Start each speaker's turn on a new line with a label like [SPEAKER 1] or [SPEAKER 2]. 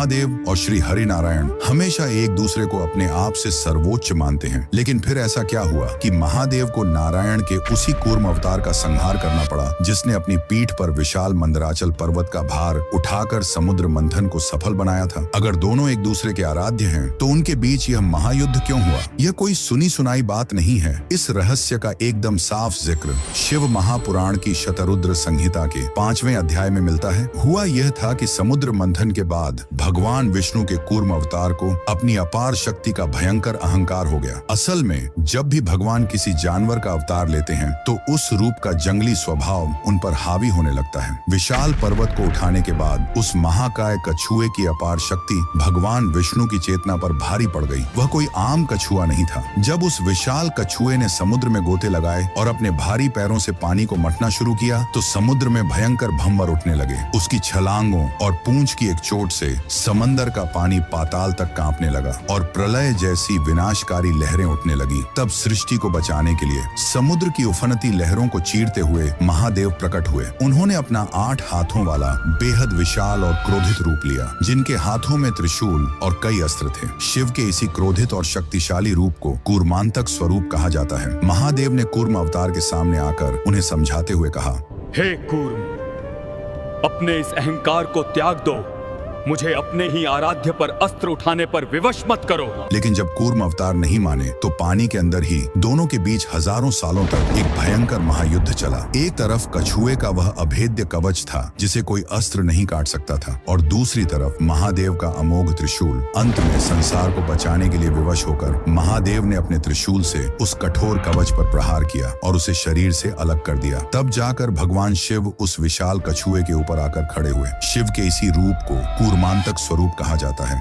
[SPEAKER 1] महादेव और श्री हरि नारायण हमेशा एक दूसरे को अपने आप से सर्वोच्च मानते हैं, लेकिन फिर ऐसा क्या हुआ कि महादेव को नारायण के उसी कूर्म अवतार का संहार करना पड़ा जिसने अपनी पीठ पर विशाल मंदराचल पर्वत का भार उठाकर समुद्र मंथन को सफल बनाया था। अगर दोनों एक दूसरे के आराध्य हैं, तो उनके बीच यह महायुद्ध क्यों हुआ? यह कोई सुनी सुनाई बात नहीं है। इस रहस्य का एकदम साफ जिक्र शिव महापुराण की शतरुद्र संहिता के 5वें अध्याय में मिलता है। हुआ यह था कि समुद्र मंथन के बाद भगवान विष्णु के कूर्म अवतार को अपनी अपार शक्ति का भयंकर अहंकार हो गया। असल में जब भी भगवान किसी जानवर का अवतार लेते हैं, तो उस रूप का जंगली स्वभाव उन पर हावी होने लगता है। विशाल पर्वत को उठाने के बाद उस महाकाय कछुए की अपार शक्ति भगवान विष्णु की चेतना पर भारी पड़ गई। वह कोई आम कछुआ नहीं था। जब उस विशाल कछुए ने समुद्र में गोते लगाए और अपने भारी पैरों से पानी को मथना शुरू किया, तो समुद्र में भयंकर भंवर उठने लगे। उसकी छलांगों और पूंछ की एक चोट से समंदर का पानी पाताल तक कांपने लगा और प्रलय जैसी विनाशकारी लहरें उठने लगी। तब सृष्टि को बचाने के लिए समुद्र की उफनती लहरों को चीरते हुए महादेव प्रकट हुए। उन्होंने अपना 8 हाथों वाला बेहद विशाल और क्रोधित रूप लिया, जिनके हाथों में त्रिशूल और कई अस्त्र थे। शिव के इसी क्रोधित और शक्तिशाली रूप को कूर्मांतक स्वरूप कहा जाता है। महादेव ने कूर्म अवतार के सामने आकर उन्हें समझाते हुए कहा,
[SPEAKER 2] हे कूर्म, अपने इस अहंकार को त्याग दो। मुझे अपने ही आराध्य पर अस्त्र उठाने पर विवश मत करो।
[SPEAKER 1] लेकिन जब कूर्म अवतार नहीं माने, तो पानी के अंदर ही दोनों के बीच हजारों सालों तक एक भयंकर महायुद्ध चला। एक तरफ कछुए का वह अभेद्य कवच था जिसे कोई अस्त्र नहीं काट सकता था, और दूसरी तरफ महादेव का अमोघ त्रिशूल। अंत में संसार को बचाने के लिए विवश होकर महादेव ने अपने त्रिशूल से उस कठोर कवच पर प्रहार किया और उसे शरीर से अलग कर दिया। तब जाकर भगवान शिव उस विशाल कछुए के ऊपर आकर खड़े हुए। शिव के इसी रूप को कूर्मांतक स्वरूप कहा जाता है।